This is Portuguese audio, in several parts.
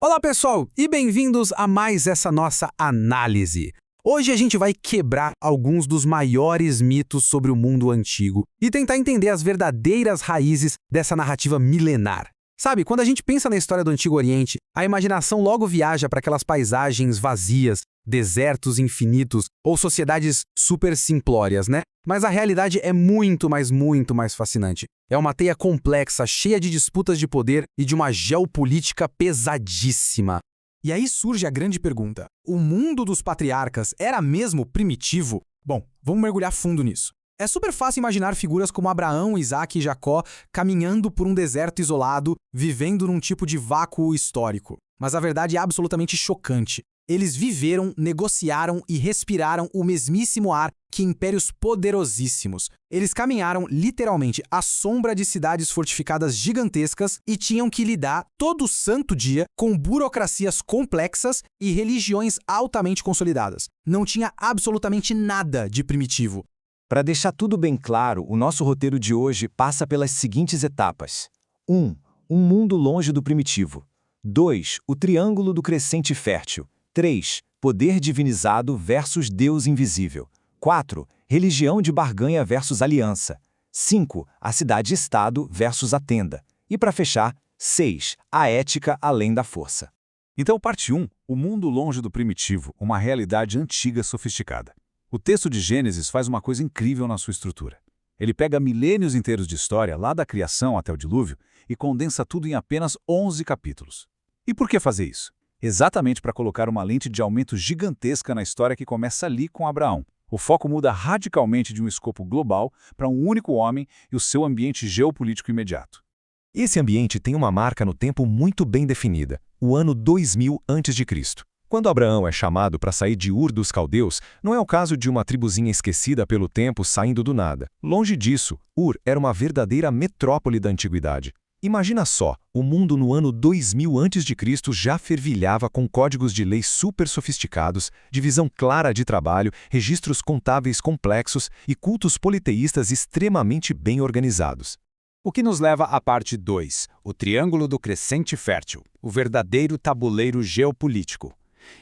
Olá, pessoal, e bem-vindos a mais essa nossa análise. Hoje a gente vai quebrar alguns dos maiores mitos sobre o mundo antigo e tentar entender as verdadeiras raízes dessa narrativa milenar. Sabe, quando a gente pensa na história do Antigo Oriente, a imaginação logo viaja para aquelas paisagens vazias, desertos infinitos ou sociedades super simplórias, né? Mas a realidade é muito mais fascinante. É uma teia complexa, cheia de disputas de poder e de uma geopolítica pesadíssima. E aí surge a grande pergunta: o mundo dos patriarcas era mesmo primitivo? Bom, vamos mergulhar fundo nisso. É super fácil imaginar figuras como Abraão, Isaac e Jacó caminhando por um deserto isolado, vivendo num tipo de vácuo histórico. Mas a verdade é absolutamente chocante. Eles viveram, negociaram e respiraram o mesmíssimo ar que impérios poderosíssimos. Eles caminharam, literalmente, à sombra de cidades fortificadas gigantescas e tinham que lidar todo santo dia com burocracias complexas e religiões altamente consolidadas. Não tinha absolutamente nada de primitivo. Para deixar tudo bem claro, o nosso roteiro de hoje passa pelas seguintes etapas. 1. Um mundo longe do primitivo. 2. O triângulo do crescente fértil. 3. Poder divinizado versus Deus invisível. 4. Religião de barganha versus aliança. 5. A cidade-estado versus a tenda. E para fechar, 6. A ética além da força. Então, parte 1, o mundo longe do primitivo, uma realidade antiga sofisticada. O texto de Gênesis faz uma coisa incrível na sua estrutura. Ele pega milênios inteiros de história, lá da criação até o dilúvio, e condensa tudo em apenas 11 capítulos. E por que fazer isso? Exatamente para colocar uma lente de aumento gigantesca na história que começa ali com Abraão. O foco muda radicalmente de um escopo global para um único homem e o seu ambiente geopolítico imediato. Esse ambiente tem uma marca no tempo muito bem definida, o ano 2000 a.C. Quando Abraão é chamado para sair de Ur dos Caldeus, não é o caso de uma tribuzinha esquecida pelo tempo saindo do nada. Longe disso, Ur era uma verdadeira metrópole da antiguidade. Imagina só, o mundo no ano 2000 a.C. já fervilhava com códigos de lei super sofisticados, divisão clara de trabalho, registros contábeis complexos e cultos politeístas extremamente bem organizados. O que nos leva à parte 2, o Triângulo do Crescente Fértil, o verdadeiro tabuleiro geopolítico.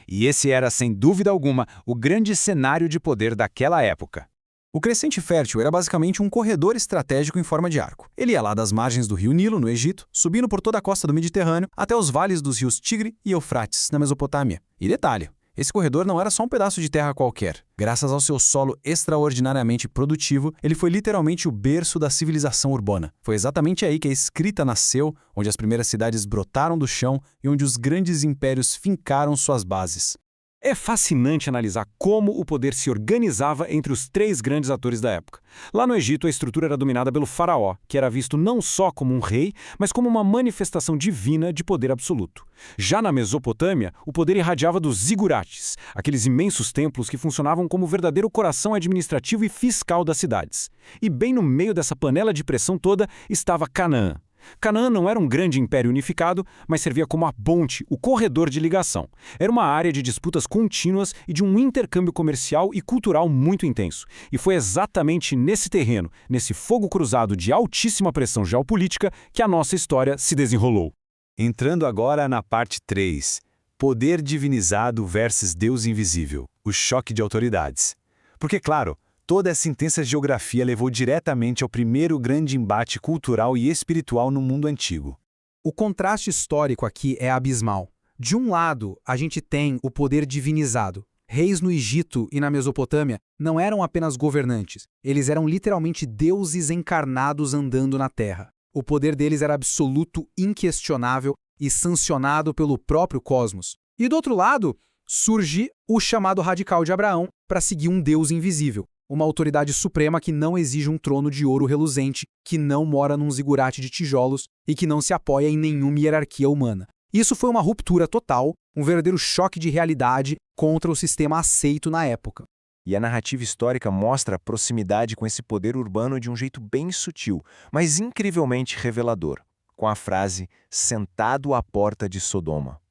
E esse era, sem dúvida alguma, o grande cenário de poder daquela época. O Crescente Fértil era basicamente um corredor estratégico em forma de arco. Ele ia lá das margens do rio Nilo, no Egito, subindo por toda a costa do Mediterrâneo, até os vales dos rios Tigre e Eufrates, na Mesopotâmia. E detalhe, esse corredor não era só um pedaço de terra qualquer. Graças ao seu solo extraordinariamente produtivo, ele foi literalmente o berço da civilização urbana. Foi exatamente aí que a escrita nasceu, onde as primeiras cidades brotaram do chão e onde os grandes impérios fincaram suas bases. É fascinante analisar como o poder se organizava entre os três grandes atores da época. Lá no Egito, a estrutura era dominada pelo faraó, que era visto não só como um rei, mas como uma manifestação divina de poder absoluto. Já na Mesopotâmia, o poder irradiava dos zigurates, aqueles imensos templos que funcionavam como o verdadeiro coração administrativo e fiscal das cidades. E bem no meio dessa panela de pressão toda estava Canaã. Canaã não era um grande império unificado, mas servia como a ponte, o corredor de ligação. Era uma área de disputas contínuas e de um intercâmbio comercial e cultural muito intenso. E foi exatamente nesse terreno, nesse fogo cruzado de altíssima pressão geopolítica, que a nossa história se desenrolou. Entrando agora na parte 3, poder divinizado versus Deus invisível, o choque de autoridades. Porque, claro, toda essa intensa geografia levou diretamente ao primeiro grande embate cultural e espiritual no mundo antigo. O contraste histórico aqui é abismal. De um lado, a gente tem o poder divinizado. Reis no Egito e na Mesopotâmia não eram apenas governantes, eles eram literalmente deuses encarnados andando na terra. O poder deles era absoluto, inquestionável e sancionado pelo próprio cosmos. E do outro lado, surge o chamado radical de Abraão para seguir um Deus invisível. Uma autoridade suprema que não exige um trono de ouro reluzente, que não mora num zigurate de tijolos e que não se apoia em nenhuma hierarquia humana. Isso foi uma ruptura total, um verdadeiro choque de realidade contra o sistema aceito na época. E a narrativa histórica mostra a proximidade com esse poder urbano de um jeito bem sutil, mas incrivelmente revelador, com a frase "sentado à porta de Sodoma".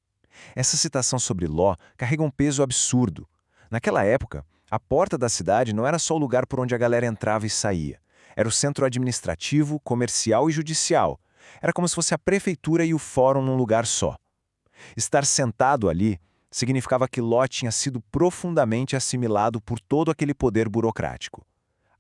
Essa citação sobre Ló carrega um peso absurdo. Naquela época, a porta da cidade não era só o lugar por onde a galera entrava e saía. Era o centro administrativo, comercial e judicial. Era como se fosse a prefeitura e o fórum num lugar só. Estar sentado ali significava que Ló tinha sido profundamente assimilado por todo aquele poder burocrático.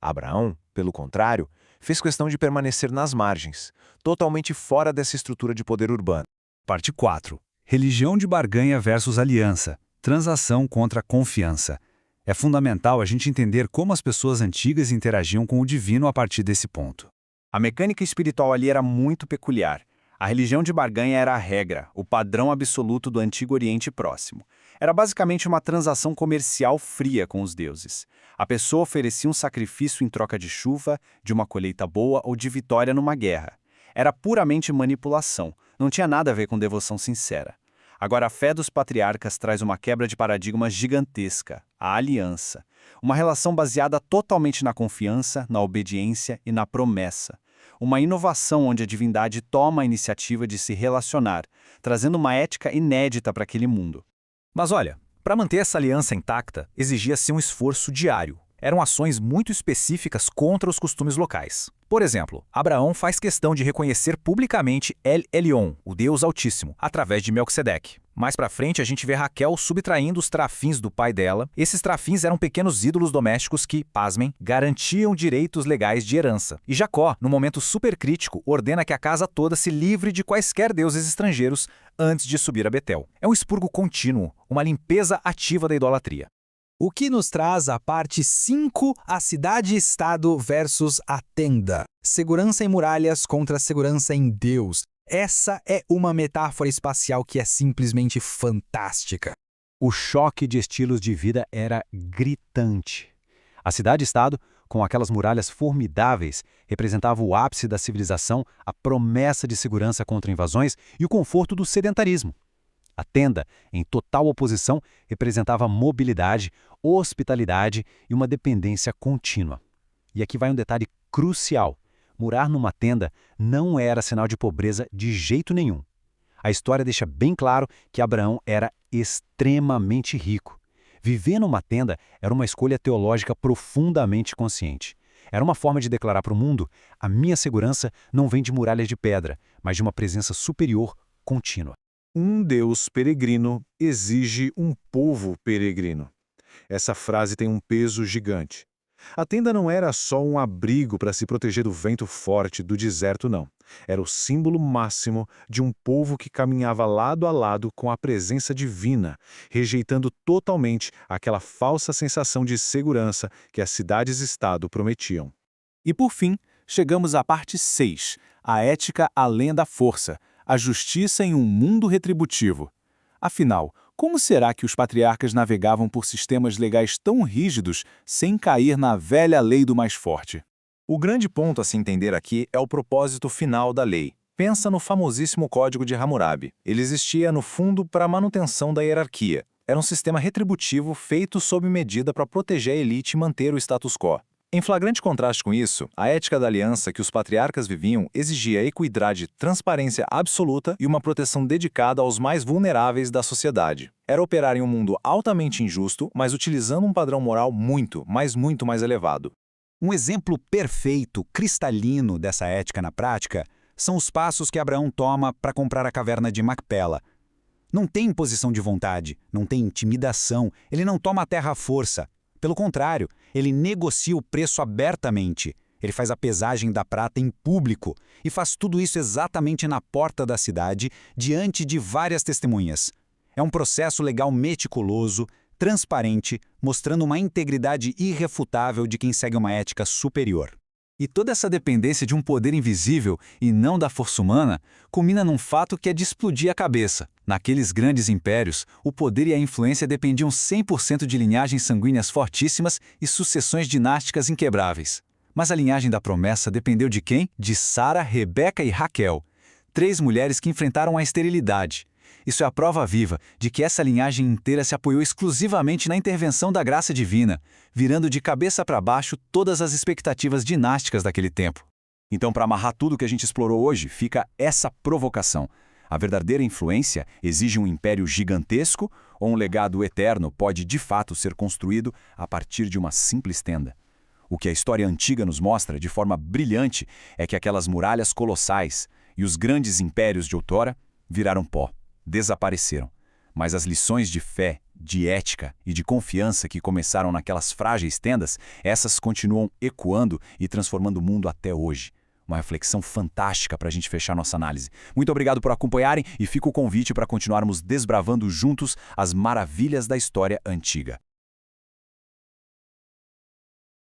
Abraão, pelo contrário, fez questão de permanecer nas margens, totalmente fora dessa estrutura de poder urbano. Parte 4. Religião de barganha versus aliança. Transação contra confiança. É fundamental a gente entender como as pessoas antigas interagiam com o divino a partir desse ponto. A mecânica espiritual ali era muito peculiar. A religião de barganha era a regra, o padrão absoluto do Antigo Oriente Próximo. Era basicamente uma transação comercial fria com os deuses. A pessoa oferecia um sacrifício em troca de chuva, de uma colheita boa ou de vitória numa guerra. Era puramente manipulação, não tinha nada a ver com devoção sincera. Agora, a fé dos patriarcas traz uma quebra de paradigma gigantesca, a aliança. Uma relação baseada totalmente na confiança, na obediência e na promessa. Uma inovação onde a divindade toma a iniciativa de se relacionar, trazendo uma ética inédita para aquele mundo. Mas olha, para manter essa aliança intacta, exigia-se um esforço diário. Eram ações muito específicas contra os costumes locais. Por exemplo, Abraão faz questão de reconhecer publicamente El Elyon, o Deus Altíssimo, através de Melquisedeque. Mais pra frente, a gente vê Raquel subtraindo os trafins do pai dela. Esses trafins eram pequenos ídolos domésticos que, pasmem, garantiam direitos legais de herança. E Jacó, no momento super crítico, ordena que a casa toda se livre de quaisquer deuses estrangeiros antes de subir a Betel. É um expurgo contínuo, uma limpeza ativa da idolatria. O que nos traz a parte 5, a cidade-estado versus a tenda. Segurança em muralhas contra segurança em Deus. Essa é uma metáfora espacial que é simplesmente fantástica. O choque de estilos de vida era gritante. A cidade-estado, com aquelas muralhas formidáveis, representava o ápice da civilização, a promessa de segurança contra invasões e o conforto do sedentarismo. A tenda, em total oposição, representava mobilidade, hospitalidade e uma dependência contínua. E aqui vai um detalhe crucial. Morar numa tenda não era sinal de pobreza de jeito nenhum. A história deixa bem claro que Abraão era extremamente rico. Viver numa tenda era uma escolha teológica profundamente consciente. Era uma forma de declarar para o mundo: a minha segurança não vem de muralhas de pedra, mas de uma presença superior contínua. Um Deus peregrino exige um povo peregrino. Essa frase tem um peso gigante. A tenda não era só um abrigo para se proteger do vento forte do deserto, não. Era o símbolo máximo de um povo que caminhava lado a lado com a presença divina, rejeitando totalmente aquela falsa sensação de segurança que as cidades-estado prometiam. E por fim, chegamos à parte 6, a ética além da força, a justiça em um mundo retributivo. Afinal, como será que os patriarcas navegavam por sistemas legais tão rígidos sem cair na velha lei do mais forte? O grande ponto a se entender aqui é o propósito final da lei. Pensa no famosíssimo Código de Hammurabi. Ele existia, no fundo, para a manutenção da hierarquia. Era um sistema retributivo feito sob medida para proteger a elite e manter o status quo. Em flagrante contraste com isso, a ética da aliança que os patriarcas viviam exigia equidade, transparência absoluta e uma proteção dedicada aos mais vulneráveis da sociedade. Era operar em um mundo altamente injusto, mas utilizando um padrão moral muito mais elevado. Um exemplo perfeito, cristalino dessa ética na prática são os passos que Abraão toma para comprar a caverna de Macpela. Não tem imposição de vontade, não tem intimidação, ele não toma a terra à força. Pelo contrário, ele negocia o preço abertamente. Ele faz a pesagem da prata em público e faz tudo isso exatamente na porta da cidade, diante de várias testemunhas. É um processo legal meticuloso, transparente, mostrando uma integridade irrefutável de quem segue uma ética superior. E toda essa dependência de um poder invisível e não da força humana culmina num fato que é de explodir a cabeça. Naqueles grandes impérios, o poder e a influência dependiam 100% de linhagens sanguíneas fortíssimas e sucessões dinásticas inquebráveis. Mas a linhagem da promessa dependeu de quem? De Sara, Rebeca e Raquel, 3 mulheres que enfrentaram a esterilidade. Isso é a prova viva de que essa linhagem inteira se apoiou exclusivamente na intervenção da graça divina, virando de cabeça para baixo todas as expectativas dinásticas daquele tempo. Então, para amarrar tudo que a gente explorou hoje, fica essa provocação. A verdadeira influência exige um império gigantesco ou um legado eterno pode de fato ser construído a partir de uma simples tenda? O que a história antiga nos mostra de forma brilhante é que aquelas muralhas colossais e os grandes impérios de outrora viraram pó. desapareceram. Mas as lições de fé, de ética e de confiança que começaram naquelas frágeis tendas, essas continuam ecoando e transformando o mundo até hoje. Uma reflexão fantástica para a gente fechar nossa análise. Muito obrigado por acompanharem e fica o convite para continuarmos desbravando juntos as maravilhas da história antiga.